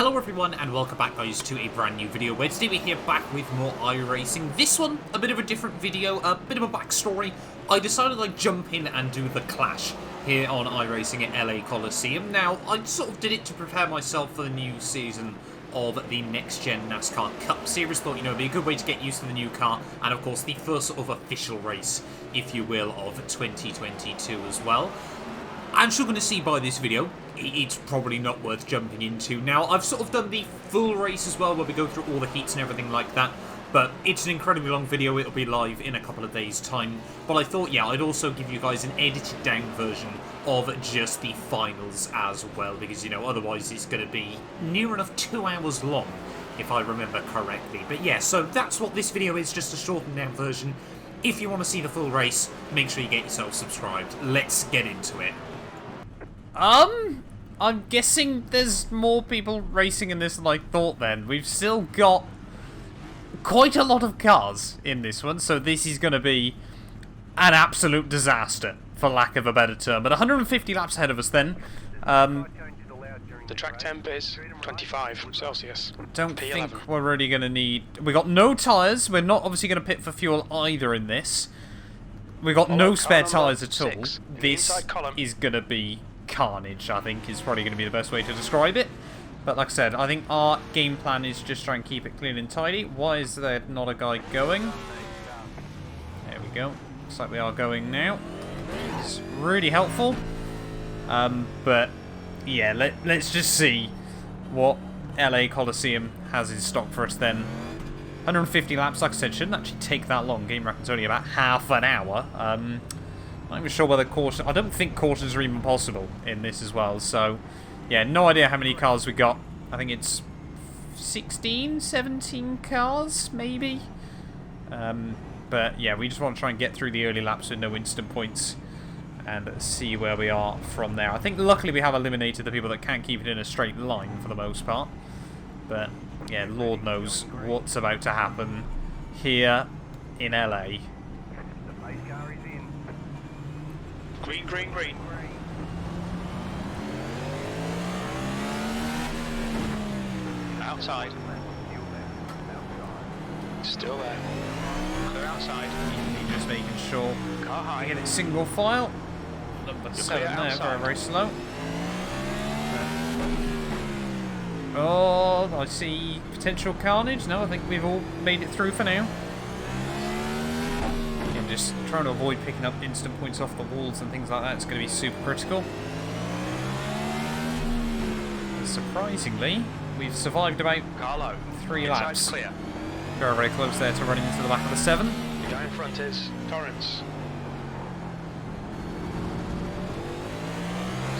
Hello everyone and welcome back guys to a brand new video where today we're here back with more iRacing. This one, a bit of a different video, a bit of a backstory. I decided I'd jump in and do the Clash here on iRacing at LA Coliseum. Now, I sort of did it to prepare myself for the new season of the Next Gen NASCAR Cup Series. Thought, you know, it'd be a good way to get used to the new car and of course the first sort of official race, if you will, of 2022 as well. As you're going to see by this video, it's probably not worth jumping into. Now, I've sort of done the full race as well, where we go through all the heats and everything like that, but it's an incredibly long video. It'll be live in a couple of days' time. But I thought, yeah, I'd also give you guys an edited down version of just the finals as well, because, you know, otherwise it's going to be near enough 2 hours long, if I remember correctly. But yeah, so that's what this video is, just a shortened down version. If you want to see the full race, make sure you get yourself subscribed. Let's get into it. I'm guessing there's more people racing in this than I thought then. We've still got quite a lot of cars in this one, so this is going to be an absolute disaster, for lack of a better term. But 150 laps ahead of us then. The track temp is 25 Celsius. Don't P11. think we're really going to need... We got no tyres. We're not obviously going to pit for fuel either in this. We got no spare tyres at all. This is going to be carnage, I think, is probably going to be the best way to describe it. But like I said, I think our game plan is just try and keep it clean and tidy. Why is there not a guy going? There we go. Looks like we are going now. It's really helpful. But yeah, let's just see what LA Coliseum has in stock for us then. 150 laps, like I said, shouldn't actually take that long. Game record's only about half an hour. Not even sure whether caution... I don't think cautions are even possible in this as well. So, yeah, no idea how many cars we got. I think it's 16, 17 cars, maybe. But, yeah, we just want to try and get through the early laps with no instant points and see where we are from there. I think, luckily, we have eliminated the people that can't keep it in a straight line for the most part. But, yeah, Lord knows what's about to happen here in LA. Green, green, green. Outside. Still there. Clear outside. Just making sure Car high. I get it single file. Number 7 there, very, very slow. Oh, I see potential carnage. No, I think we've all made it through for now. Just trying to avoid picking up instant points off the walls and things like that. It's going to be super critical. And surprisingly, we've survived about 3 laps. Clear. Very, very close there to running into the back of the 7. The guy in front is Torrance.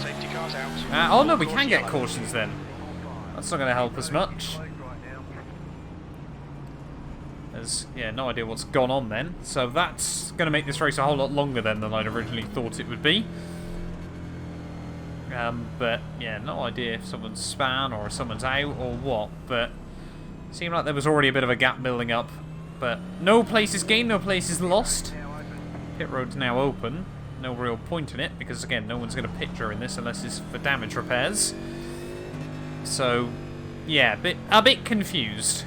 Safety cars out. Oh no, we can get cautions then. That's not going to help us much. There's, yeah, no idea what's gone on then. So that's going to make this race a whole lot longer then than I'd originally thought it would be. But, yeah, no idea if someone's span or if someone's out or what. But it seemed like there was already a bit of a gap building up. But no place is gained, no place is lost. Pit road's now open. No real point in it because, again, no one's going to pit during this unless it's for damage repairs. So, yeah, a bit confused.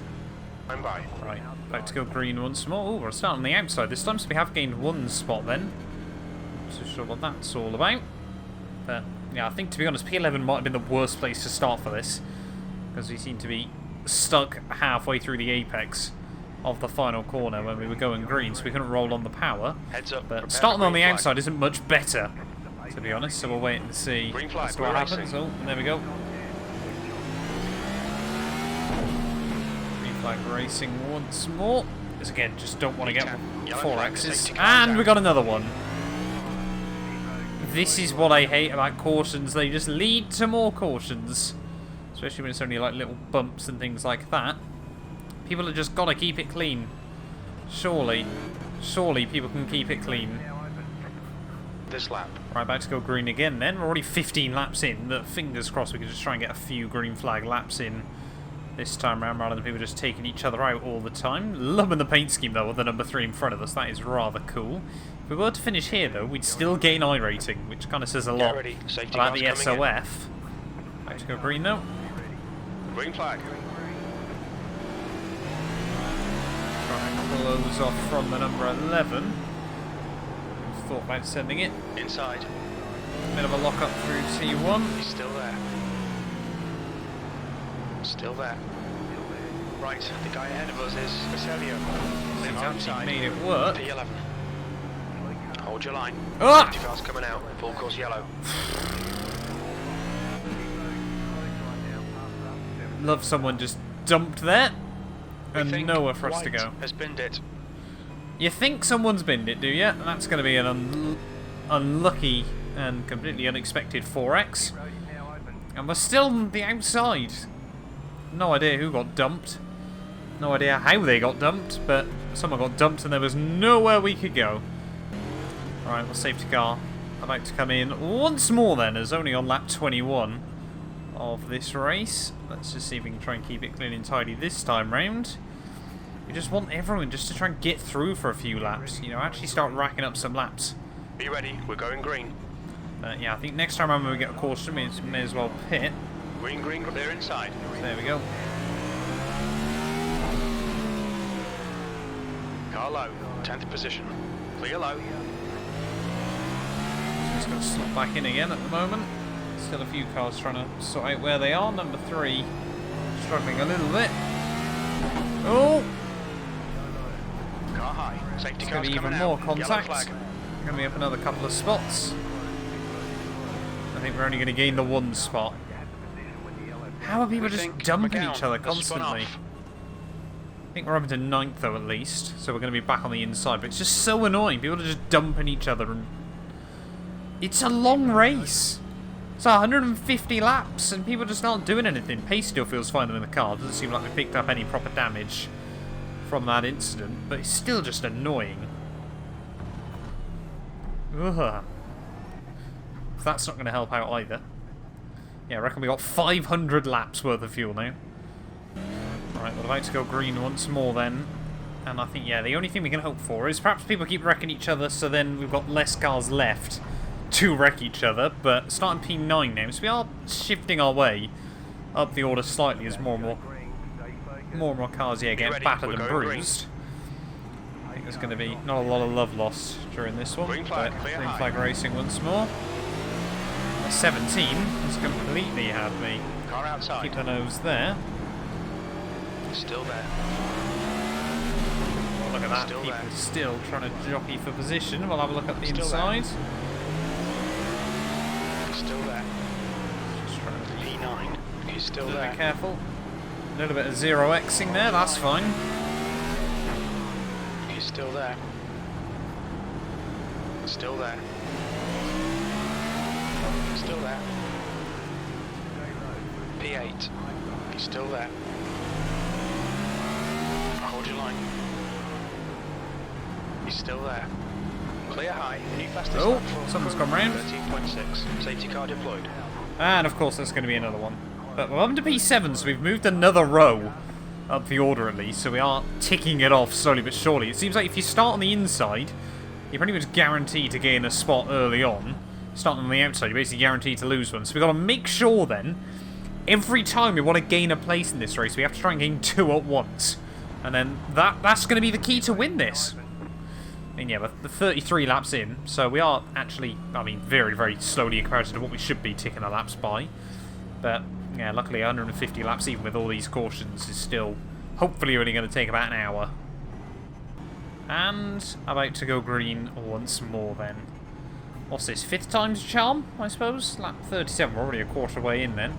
I'm by. Right, back to go green once more. Oh, we're starting on the outside this time, so we have gained 1 spot then. Not so sure what that's all about. But, yeah, I think, to be honest, P11 might have been the worst place to start for this. Because we seem to be stuck halfway through the apex of the final corner when we were going green, so we couldn't roll on the power. Heads up. But starting on the outside isn't much better, to be honest, so we'll wait and see Green flag, as to what happens. Oh, there we go. Flag racing once more. Because again, just don't want to get 4 X's. And we got another one. This is what I hate about cautions. They just lead to more cautions. Especially when it's only like little bumps and things like that. People have just got to keep it clean. Surely people can keep it clean. This lap. Right, back to go green again then. We're already 15 laps in. But fingers crossed we can just try and get a few green flag laps in this time around, rather than people just taking each other out all the time. Loving the paint scheme though with the number 3 in front of us. That is rather cool. If we were to finish here though, we'd still gain iRating, which kind of says a lot about the SOF. Back to go green though. Green flag. Trying to close off from the number 11. Thought about sending it. Inside. Bit of a lock up through T1. He's still there. Still there. Right, the guy ahead of us is Vasilio. He's actually made it work. P11. Hold your line. Ah! Safety car's coming out. Full course yellow. Love someone just dumped there. And nowhere for us to go. Has binned it. You think someone's binned it, do you? And that's going to be an unlucky and completely unexpected 4X. And we're still on the outside. No idea who got dumped. No idea how they got dumped, but someone got dumped and there was nowhere we could go. Alright, well, safety car about to come in once more then, as only on lap 21 of this race. Let's just see if we can try and keep it clean and tidy this time round. We just want everyone just to try and get through for a few laps. You know, actually start racking up some laps. Are you ready? We're going green. Yeah, I think next time when we get a caution, we may as well pit. Green, green, clear inside. There we go. Car low, 10th position. Clear low. Just going to slot back in again at the moment. Still a few cars trying to sort out where they are. Number 3 struggling a little bit. Oh! Car high. Safety car's Going to be even more contact. Going to be up another couple of spots. I think we're only going to gain the 1 spot. How are people just dumping each other constantly? I think we're up into 9th though at least, so we're going to be back on the inside. But it's just so annoying. People are just dumping each other, and it's a long race. It's 150 laps, and people just aren't doing anything. Pace still feels fine in the car. Doesn't seem like we picked up any proper damage from that incident, but it's still just annoying. Ugh. That's not going to help out either. Yeah, I reckon we got 500 laps worth of fuel now. Right, we're about to go green once more then. And I think, yeah, the only thing we can hope for is perhaps people keep wrecking each other, so then we've got less cars left to wreck each other. But starting P9 now, so we are shifting our way up the order slightly as more and more cars, yeah, get battered and bruised. I think there's going to be not a lot of love lost during this one. Green flag racing once more. 17 has completely had me keep the nose there. Still there. Oh, look at that, people still trying to jockey for position. We'll have a look at the inside. Still there. Just trying to P9. He's still there. there. Be careful. A little bit of 0xing there, that's fine. He's still there. Still there. Still there. P8. He's still there. Hold your line. He's still there. Clear high. New fastest Oh, lap. someone's gone round. 13.6. Safety car deployed. And of course there's going to be another one. But we're up to P7, so we've moved another row up the order at least, so we are ticking it off slowly but surely. It seems like if you start on the inside, you're pretty much guaranteed to gain a spot early on. Starting on the outside, you're basically guaranteed to lose one. So we've got to make sure then, every time we want to gain a place in this race, we have to try and gain 2 at once. And then that's going to be the key to win this. I mean, yeah, we're 33 laps in, so we are actually, I mean, very, very slowly in comparison to what we should be ticking our laps by. But, yeah, luckily 150 laps, even with all these cautions, is still hopefully only going to take about an hour. And about to go green once more then. What's this, 5th time's a charm, I suppose? Lap 37, we're already a quarter way in then.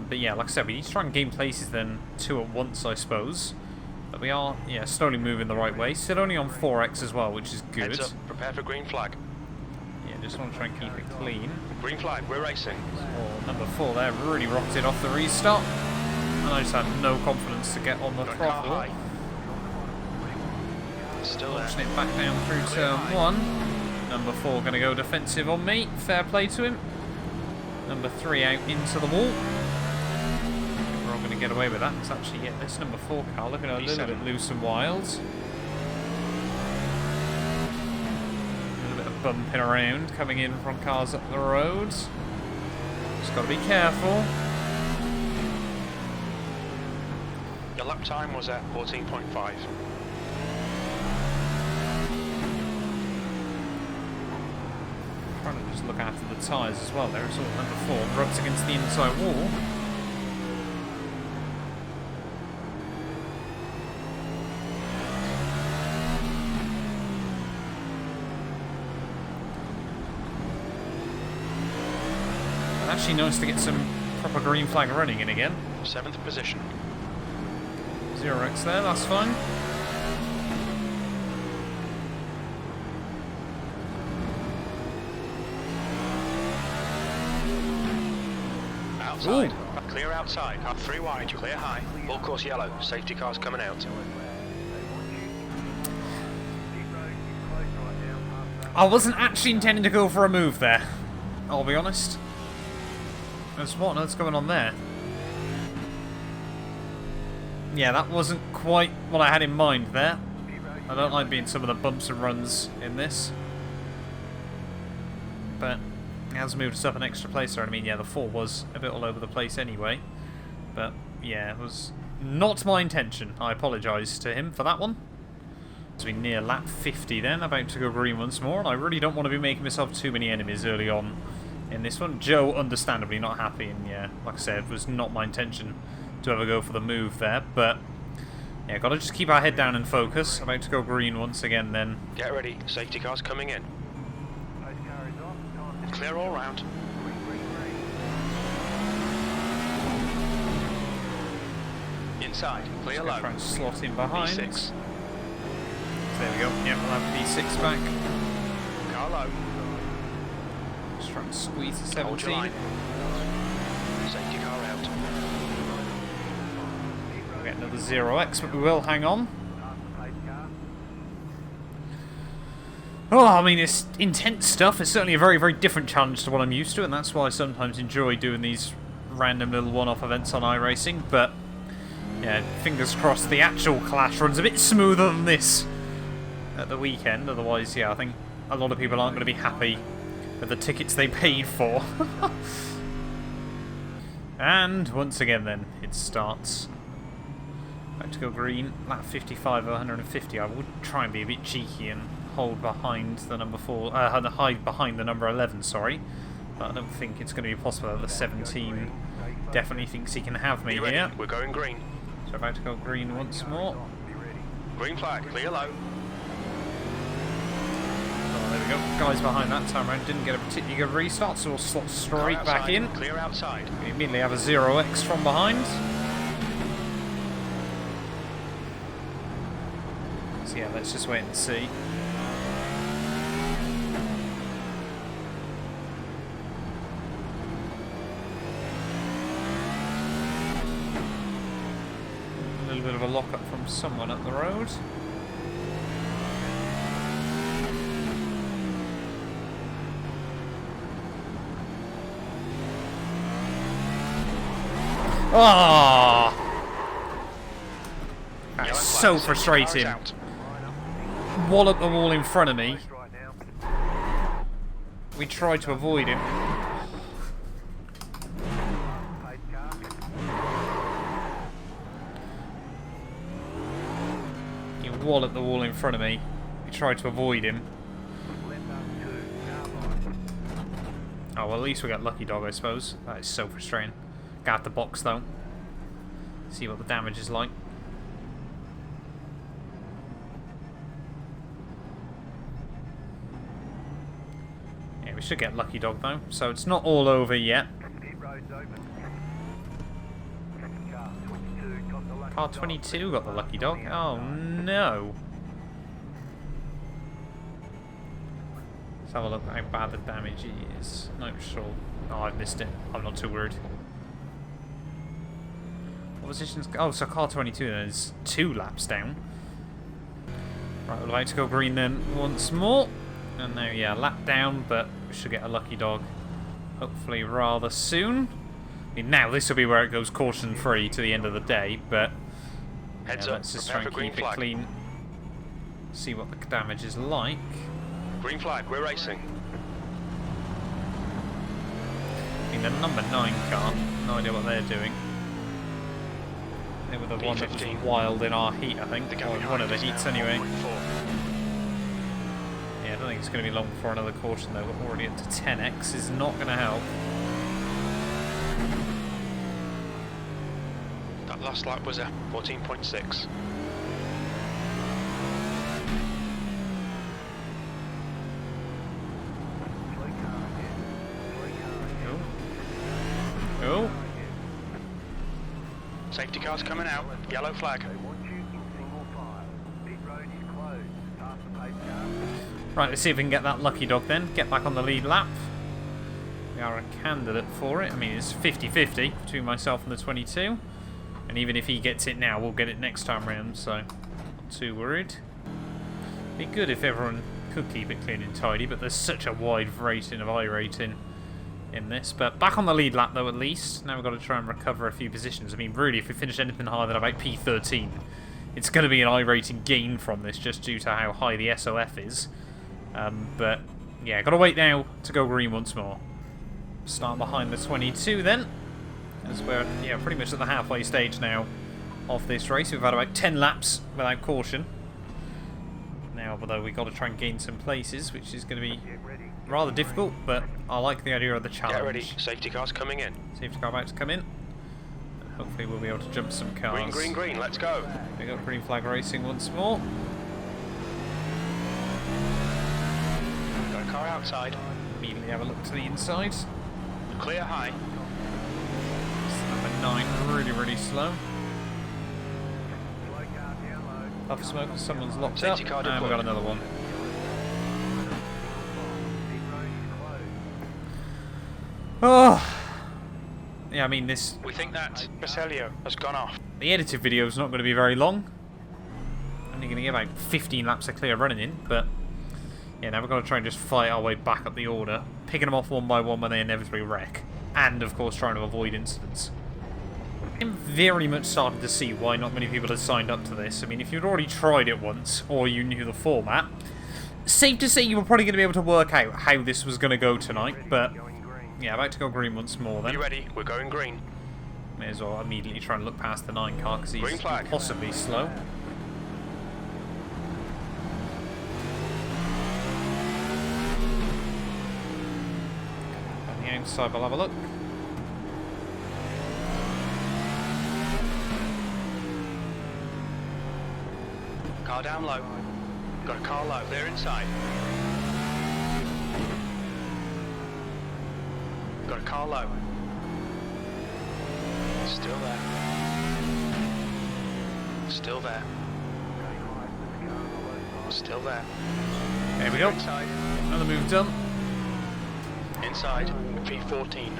But yeah, like I said, we need to try and gain places then 2 at once, I suppose. But we are, yeah, slowly moving the right way. Still only on 4x as well, which is good. Heads up, prepare for green flag. Yeah, just want to try and keep it clean. Green flag, we're racing. Oh, number 4 there, really rocketed off the restart. And I just had no confidence to get on the throttle. Still there. Launching it back down through turn 1. Number 4 going to go defensive on me. Fair play to him. Number 3 out into the wall. We're all going to get away with that. It's actually, yeah, this number 4 car looking a little bit loose and wild. A little bit of bumping around coming in from cars up the road. Just got to be careful. Your lap time was at 14.5. Trying to just look after the tyres as well. There it's all number 4. Rubs against the inside wall. Actually nice to get some proper green flag running in again. 7th position. 0x there, that's fine. Outside. Ooh. Clear outside. Up 3 wide. Clear high. All course yellow. Safety cars coming out. I wasn't actually intending to go for a move there. I'll be honest. There's what on earth's going on there? Yeah, that wasn't quite what I had in mind there. I don't like being some of the bumps and runs in this. But it has moved us up an extra place there. I mean, yeah, the 4 was a bit all over the place anyway. But, yeah, it was not my intention. I apologise to him for that one. As we near lap 50 then, about to go green once more. And I really don't want to be making myself too many enemies early on in this one. Joe, understandably not happy. And, yeah, like I said, it was not my intention to ever go for the move there. But, yeah, got to just keep our head down and focus. About to go green once again then. Get ready. Safety cars coming in. Clear all round. Inside. Clear low. Try and slot in behind. V6. There we go. Yep, we'll have V6 back. Car low. Just try and squeeze the Hold your 17. line. Safety car out. We'll get another 0x, but we will hang on. Oh, I mean, it's intense stuff. It's certainly a very, very different challenge to what I'm used to, and that's why I sometimes enjoy doing these random little one-off events on iRacing. But, yeah, fingers crossed the actual clash runs a bit smoother than this at the weekend. Otherwise, yeah, I think a lot of people aren't going to be happy with the tickets they paid for. And, once again then, it starts. Back to go green, lap 55 or 150. I would try and be a bit cheeky and hold behind the number 4, hide behind the number 11, sorry. But I don't think it's going to be possible. The 17 definitely thinks he can have me here. We're going green. So about to go green once more. Green flag, clear low. Oh, there we go. Guys behind that time around didn't get a particularly good restart, so we'll slot straight back in. Clear outside. We immediately have a 0x from behind. So yeah, let's just wait and see. A little bit of a lock-up from someone up the road. Ah! That's so frustrating. Wallop the wall in front of me. We tried to avoid him. He walloped the wall in front of me. We tried to avoid him. Oh, well, at least we got lucky dog, I suppose. That is so frustrating. Got the box though. See what the damage is like. Yeah, we should get lucky dog though. So it's not all over yet. Car 22 got the lucky dog. Oh no. Let's have a look at how bad the damage is. Not sure. Oh, I've missed it. I'm not too worried. Positions. Oh, so car 22 then is 2 laps down. Right, we'd like to go green then once more. And now, yeah, lap down, but we should get a lucky dog hopefully rather soon. I mean, now this will be where it goes caution free to the end of the day, but yeah, let's just try and keep it clean. See what the damage is like. Green flag, we're racing. I mean, the number 9 car, no idea what they're doing. They were the one that was wild in our heat, I think. Or one of the heats, anyway. Yeah, I don't think it's going to be long before another caution, though. We're already up to 10x. Is not going to help. That last lap was a 14.6. Oh. Safety car's coming out. Yellow flag. Right, let's see if we can get that lucky dog then. Get back on the lead lap. We are a candidate for it. I mean, it's 50-50 between myself and the 22. And even if he gets it now, we'll get it next time round, so not too worried. Be good if everyone could keep it clean and tidy, but there's such a wide rating of iRating in this. But back on the lead lap, though, at least. Now we've got to try and recover a few positions. I mean, really, if we finish anything higher than about P13, it's going to be an iRating gain from this, just due to how high the SOF is. But, yeah, got to wait now to go green once more. Start behind the 22, then. As we're, yeah, pretty much at the halfway stage now of this race. We've had about 10 laps without caution. Now, although we've got to try and gain some places, which is going to be rather difficult, but I like the idea of the challenge. Get ready. Safety car's coming in. Safety car about to come in. And hopefully we'll be able to jump some cars. Green, green, green. Let's go. We got green flag racing once more. Got a car outside. Immediately have a look to the inside. Clear high. Number 9, really, really slow. Puff smoke, someone's locked up, and we've got another one. Oh! Yeah, I mean, this... We think that Basilio has gone off. The edited video is not going to be very long. Only going to get about 15 laps of clear running in, but... Yeah, now we're going to try and just fight our way back up the order, picking them off one by one when they inevitably wreck. And, of course, trying to avoid incidents. I'm very much starting to see why not many people have signed up to this. I mean, if you'd already tried it once, or you knew the format, safe to say you were probably going to be able to work out how this was going to go tonight, but... Yeah, about to go green once more then. Are you ready? We're going green. May as well immediately try and look past the 9 car, because he's possibly slow. On the outside, we'll have a look. Car down low. Got a car low. They're inside. Got a car low. Still there. Still there. Still there. There we go. Inside. Another move done. Inside. P14.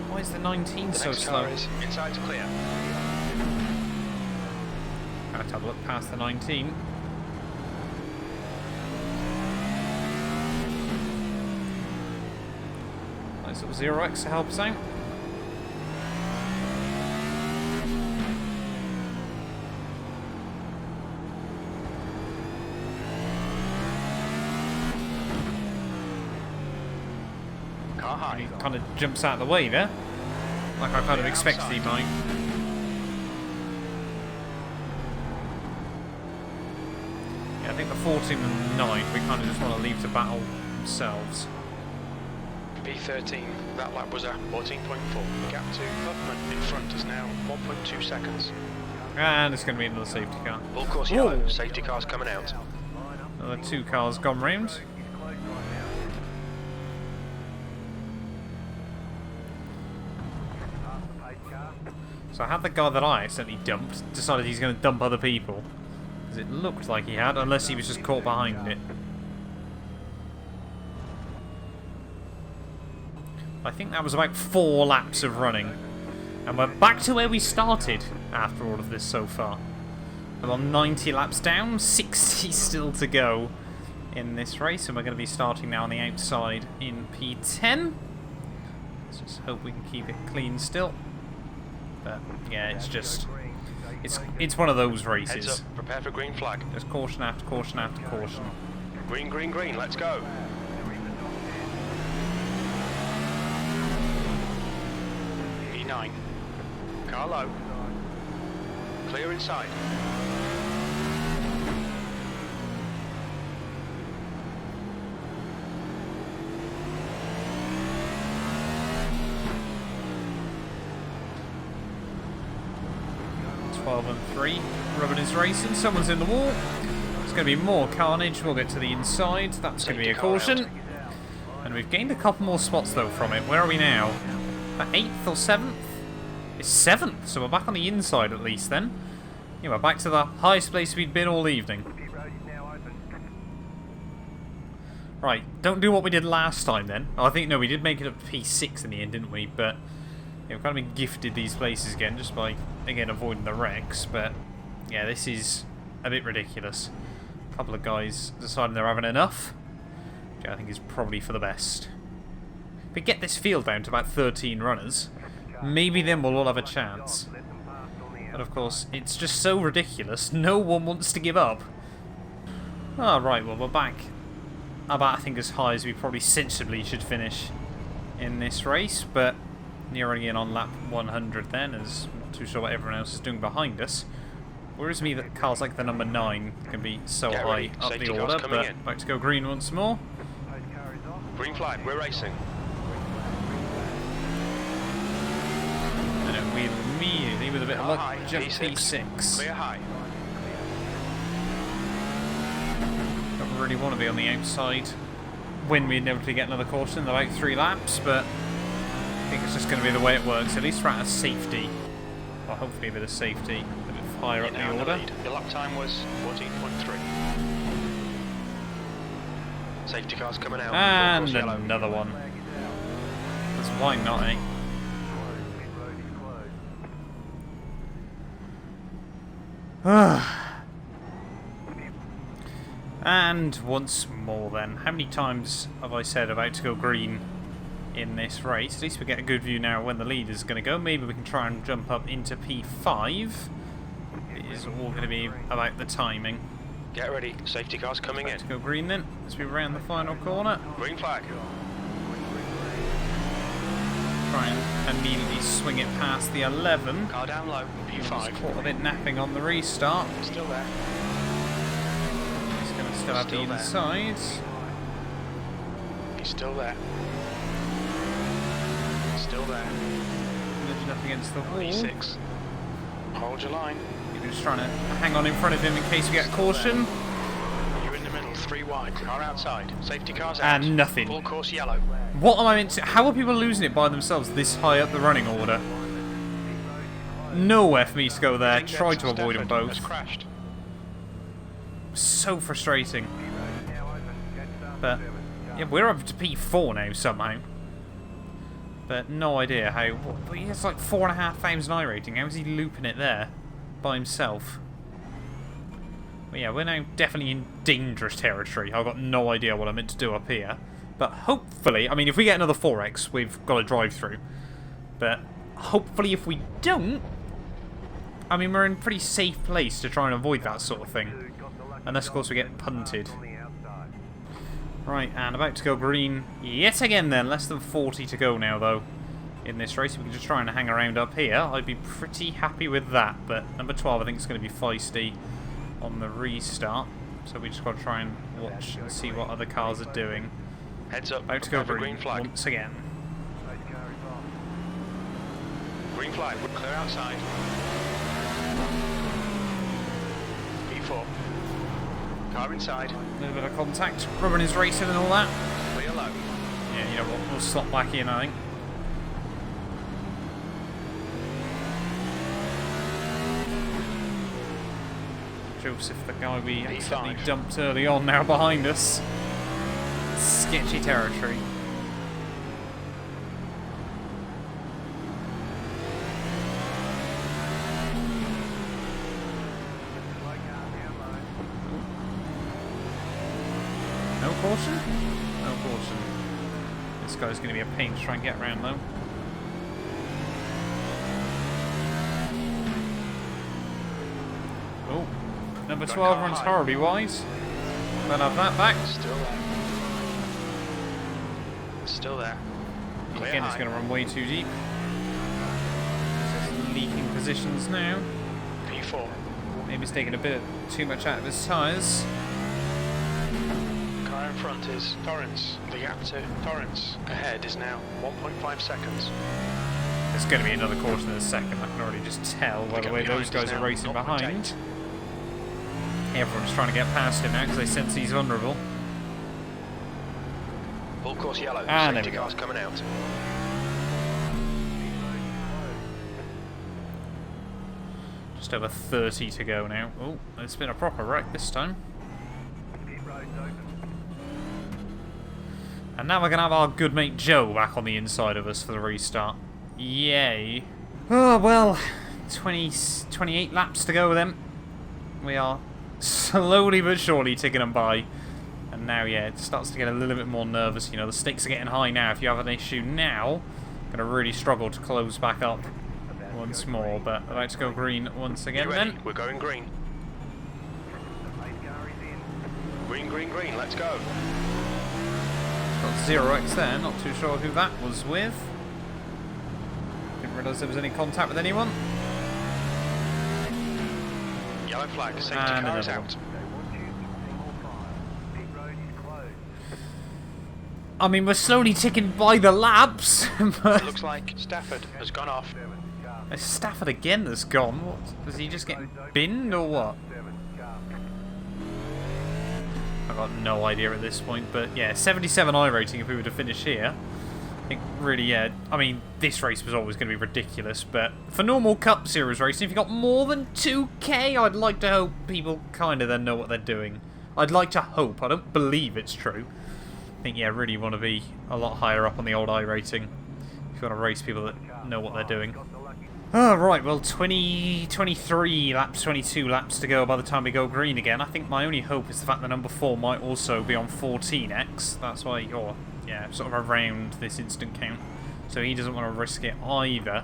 Why is the 19 so Next slow? car is inside's clear. Have to have a look past the 19. Nice little 0x to help us out. Car high. He kind of jumps out of the way there. Like I kind of expected he might. Yeah, I think the 14 and 9 we kind of just want to leave to battle themselves. P13, that lap was a 14.4. The gap to Huffman in front is now 1.2 seconds. And it's going to be another safety car. Full course yellow, safety car's coming out. Another 2 cars gone round. So I had the guy that I accidentally dumped decided he's going to dump other people. Because it looked like he had, unless he was just caught behind it. I think that was about 4 laps of running. And we're back to where we started after all of this so far. We're on 90 laps down, 60 still to go in this race. And we're going to be starting now on the outside in P10. Let's just hope we can keep it clean still. But yeah, it's just... It's one of those races. Heads up, prepare for green flag. There's caution after caution after caution. Green, green, green, let's go. P9. Car low. Clear inside. And 3. Ruben is racing. Someone's in the wall. There's going to be more carnage. We'll get to the inside. That's going to be a caution. And we've gained a couple more spots though from it. Where are we now? 8th or 7th? It's 7th, so we're back on the inside at least then. Yeah, we're back to the highest place we've been all evening. Right, don't do what we did last time then. Oh, I think, no, we did make it up to P6 in the end, didn't we? But yeah, we've kind of been gifted these places again just by, again, avoiding the wrecks. But yeah, this is a bit ridiculous. A couple of guys deciding they're having enough, which I think is probably for the best. If we get this field down to about 13 runners, maybe then we'll all have a chance. But of course, it's just so ridiculous, no one wants to give up. Ah, right, well, we're back about, I think, as high as we probably sensibly should finish in this race, but nearing in on lap 100 then, as I'm not too sure what everyone else is doing behind us. Worries me that cars like the number 9 can be so high up the order, but back to go green once more. Green flag, we're racing. And we immediately, with a bit of luck, jump P6. Clear high. Don't really want to be on the outside when we inevitably get another caution in about 3 laps, but I think it's just going to be the way it works. At least we're at a safety. Well, hopefully a bit of safety, a bit higher up the order. Your lap time was 14.3. Safety car's coming out. And another one. That's why not, eh? And once more then. How many times have I said about to go green in this race? At least we get a good view now when the lead is going to go. Maybe we can try and jump up into P5. It is all going to be about the timing. Get ready, safety car's coming in. To go green then, as we round the final corner. Green flag. Try and immediately swing it past the 11. Car down low, P5. Caught a bit napping on the restart. Still there. He's going to still have the inside. He's still there. Still there. Nudging up against the wall. P6. Hold your line. You're just trying to hang on in front of him in case we get a caution. You're in the middle, 3 wide. Car outside. Safety car's out. And nothing. Full course yellow. What am I meant to... How are people losing it by themselves this high up the running order? Nowhere for me to go there. Try to avoid them both. Crashed. So frustrating. But yeah, we're up to P4 now somehow. But no idea how... He has like 4,500 I rating. How is he looping it there by himself? But yeah, we're now definitely in dangerous territory. I've got no idea what I'm meant to do up here. But hopefully, I mean, if we get another 4X, we've got to drive through. But hopefully if we don't, I mean, we're in a pretty safe place to try and avoid that sort of thing. Unless, of course, we get punted. Right, and about to go green yet again then. Less than 40 to go now, though, in this race. If we can just try and hang around up here, I'd be pretty happy with that. But number 12, I think, is going to be feisty on the restart. So we just got to try and watch and see what other cars are doing. Heads up. About to go green flag. Once again. Green flag. We're clear outside. P4. Car inside. A little bit of contact. Ruben is racing and all that. Clear low. Yeah, you know what? We'll slot back in, I think. Joseph, the guy we accidentally dumped early on, now behind us. Sketchy territory. No caution? No caution. This guy's going to be a pain to try and get around though. Oh, number 12 runs horribly wide. We'll have that back. Still there. Still there. Again, it's going to run way too deep. Just leaking positions now. P5. 1.4. Maybe he's taking a bit too much out of his tyres. Car in front is Torrance. The gap to Torrance ahead is now 1.5 seconds. There's going to be another caution in a second. I can already just tell by the way those guys are racing behind. Everyone's trying to get past him now because they sense he's vulnerable. Full course yellow. And safety cars coming out. Just over 30 to go now. Oh, it's been a proper wreck this time. And now we're going to have our good mate Joe back on the inside of us for the restart. Yay. Oh, well, 28 laps to go then. We are slowly but surely ticking them by. And now, yeah, it starts to get a little bit more nervous. You know, the stakes are getting high now. If you have an issue now, going to really struggle to close back up once more. But I'd like to go green once again then. We're going green. Green, green, green, let's go. Got 0x there, not too sure who that was with. Didn't realise there was any contact with anyone. Yellow flag, safety car is out. I mean, we're slowly ticking by the laps, but... It looks like Stafford has gone off. Is Stafford again that's gone? What? Was he just getting binned or what? I've got no idea at this point, but yeah, 77 iRating if we were to finish here. I think really, yeah, I mean, this race was always going to be ridiculous, but for normal Cup Series racing, if you got more than 2k, I'd like to hope people kind of then know what they're doing. I'd like to hope, I don't believe it's true. I think, yeah, really want to be a lot higher up on the old iRating if you want to race people that know what they're doing. Oh, right, well, 23 laps, 22 laps to go by the time we go green again. I think my only hope is the fact that number 4 might also be on 14x. That's why you're, yeah, sort of around this instant count. So he doesn't want to risk it either.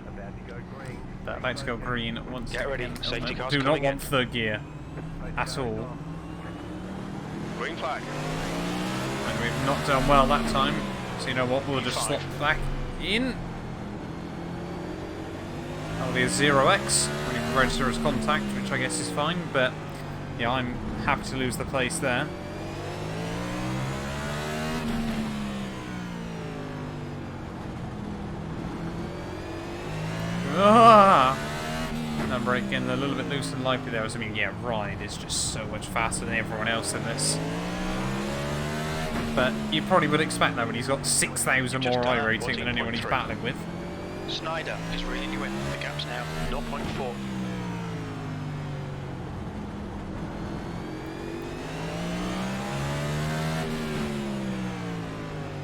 But I'd like to go green once again. Get ready, safety cars do not coming want in. third gear at all. Green flag. And we've not done well that time. So you know what, we'll just slot back in. That'll be a 0x when you can register as contact, which I guess is fine, but yeah, I'm happy to lose the place there. Ah! I'm breaking a little bit loose and lively there. I mean, yeah, Ryan is just so much faster than everyone else in this. But you probably would expect that when he's got 6,000 more iRating than anyone he's battling with. Snyder is reeling you in. The gap's now 0.4.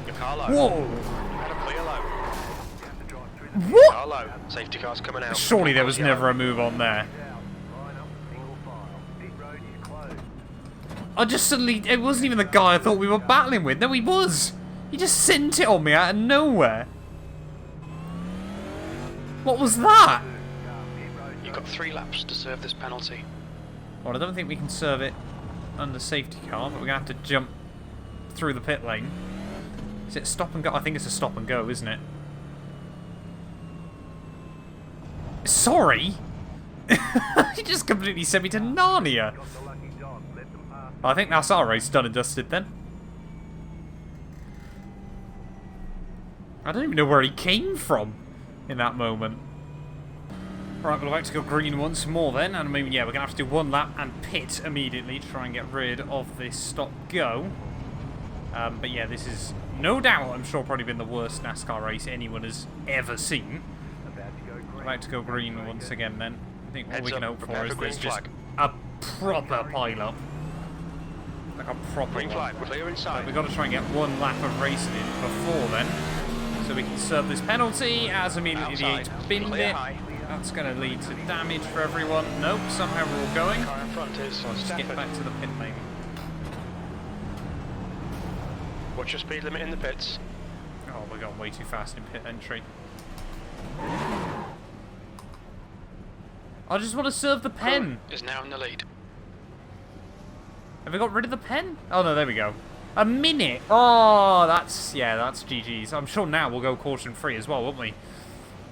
The car low. Whoa! And a clear low. What? Car low. Safety car's coming out. Surely there was never a move on there. I just suddenly... It wasn't even the guy I thought we were battling with. No, he was. He just sent it on me out of nowhere. What was that? You've got 3 laps to serve this penalty. Well, I don't think we can serve it under safety car, but we're going to have to jump through the pit lane. Is it stop and go? I think it's a stop and go, isn't it? Sorry? He just completely sent me to Narnia. I think that's our race done and dusted then. I don't even know where he came from in that moment. Right, we'll have to go green once more then, and I mean, yeah, we're going to have to do 1 lap and pit immediately to try and get rid of this stop-go. But yeah, this is no doubt, I'm sure, probably been the worst NASCAR race anyone has ever seen. I'd like to go green once again then. I think all we can hope for is there's just a proper pile-up. Like a proper green flag, we're clear inside. But we've got to try and get 1 lap of racing in before then, so we can serve this penalty as immediately the 8 binned it. That's going to lead to damage for everyone. Nope, somehow we're all going. Car in front is Let's get back to the pit lane. What's your speed limit in the pits? Oh, we're going way too fast in pit entry. I just want to serve the pen. Is now in the lead. Have we got rid of the pen? Oh no, there we go. A minute. Oh, that's GG's. I'm sure now we'll go caution free as well, won't we?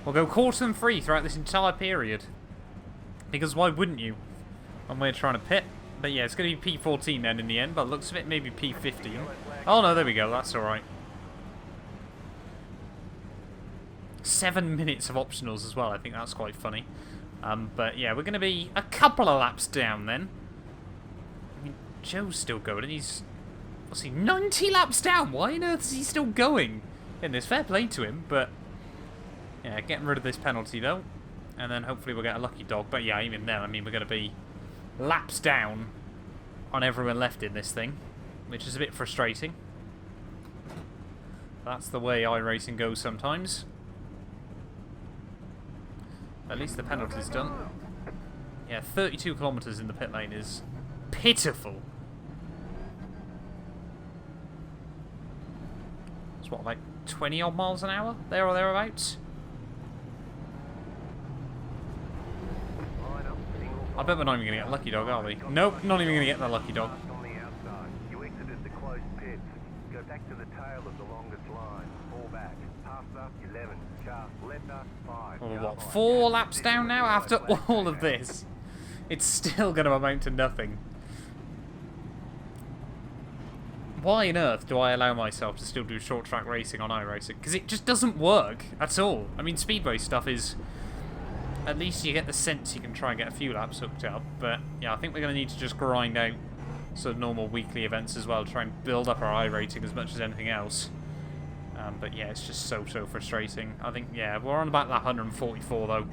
We'll go caution free throughout this entire period. Because why wouldn't you? When we're trying to pit. But yeah, it's going to be P14 then in the end, but looks of it, maybe P15. Oh no, there we go, that's alright. 7 minutes of optionals as well, I think that's quite funny. But yeah, we're going to be a couple of laps down then. I mean, Joe's still going, and he's... What's he, 90 laps down? Why on earth is he still going? And there's fair play to him, but... Yeah, getting rid of this penalty though. And then hopefully we'll get a lucky dog. But yeah, even then, I mean, we're going to be laps down on everyone left in this thing, which is a bit frustrating. That's the way iRacing goes sometimes. At least the penalty's done. Yeah, 32 kilometers in the pit lane is pitiful. It's what, like 20 odd miles an hour? There or thereabouts? I bet we're not even going to get lucky dog, are we? Nope, not even going to get the lucky dog. Oh, what, 4 laps down now after all of this? It's still going to amount to nothing. Why on earth do I allow myself to still do short track racing on iRacing? Because it just doesn't work at all. I mean, speedway stuff is... At least you get the sense you can try and get a few laps hooked up. But yeah, I think we're going to need to just grind out sort of normal weekly events as well. Try and build up our iRating as much as anything else. But yeah, it's just so frustrating. I think, yeah, we're on about lap 144 though.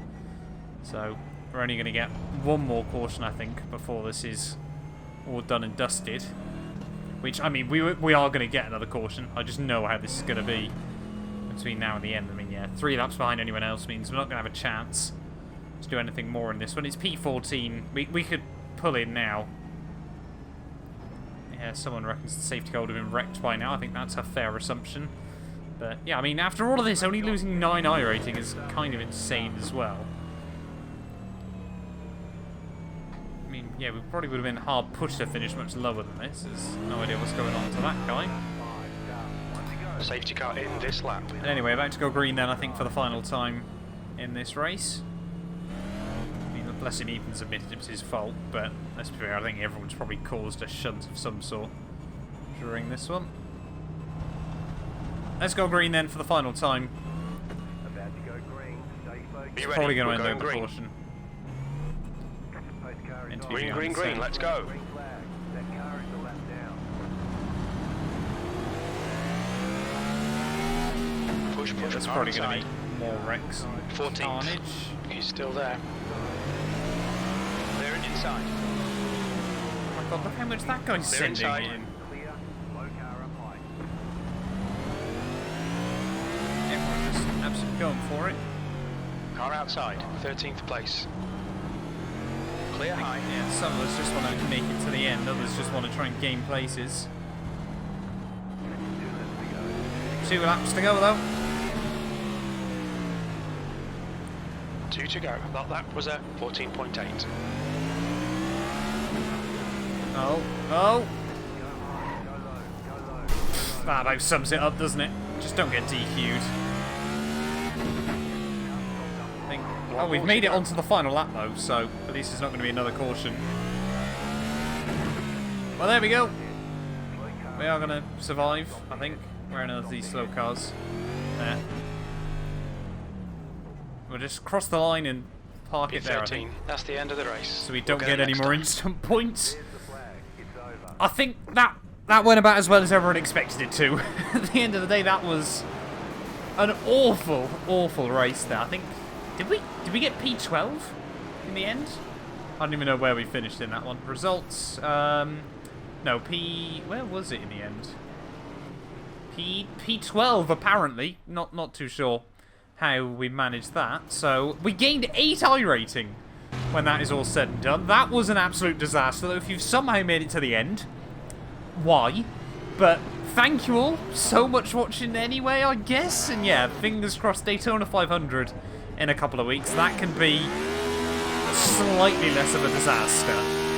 So we're only going to get one more caution, I think, before this is all done and dusted. Which, I mean, we are going to get another caution. I just know how this is going to be between now and the end. I mean, yeah, 3 laps behind anyone else means we're not going to have a chance to do anything more in this one. It's P14. We could pull in now. Yeah, someone reckons the safety car would have been wrecked by now. I think that's a fair assumption. But yeah, I mean, after all of this, only losing 9 iRating is kind of insane as well. I mean, yeah, we probably would have been hard pushed to finish much lower than this. There's no idea what's going on to that guy. Safety car in this lap. And anyway, about to go green then, I think, for the final time in this race. I mean, bless him, Ethan's admitted it was his fault, but let's be fair, I think everyone's probably caused a shunt of some sort during this one. Let's go green then for the final time. It's probably going to end over caution. Green, let's go. Push, Yeah, that's probably going to be more wrecks and 14th. carnage. He's still there. They're inside. Oh my god, look how much that guy's sending in. Everyone just absolutely going for it. Car outside, 13th place. Clear high. Yeah, some of us just want to make it to the end, others just want to try and gain places. 2 laps to go though. 2 to go. That was a 14.8. Oh. That about sums it up, doesn't it? Just don't get DQ'd. Oh, we've made it onto the final lap though, so at least there's not going to be another caution. Well, there we go. We are going to survive, I think. We're in these slow cars. There. We'll just cross the line and park it there, I think. That's the end of the race. So we don't get any more instant points. I think that went about as well as everyone expected it to. At the end of the day, that was an awful race there. I think... Did we get P12 in the end? I don't even know where we finished in that one. Results, no, where was it in the end? P12 apparently. Not too sure how we managed that. So we gained 8 iRating when that is all said and done. That was an absolute disaster. Though if you've somehow made it to the end, why? But thank you all so much for watching anyway, I guess. And yeah, fingers crossed, Daytona 500 in a couple of weeks. That can be slightly less of a disaster.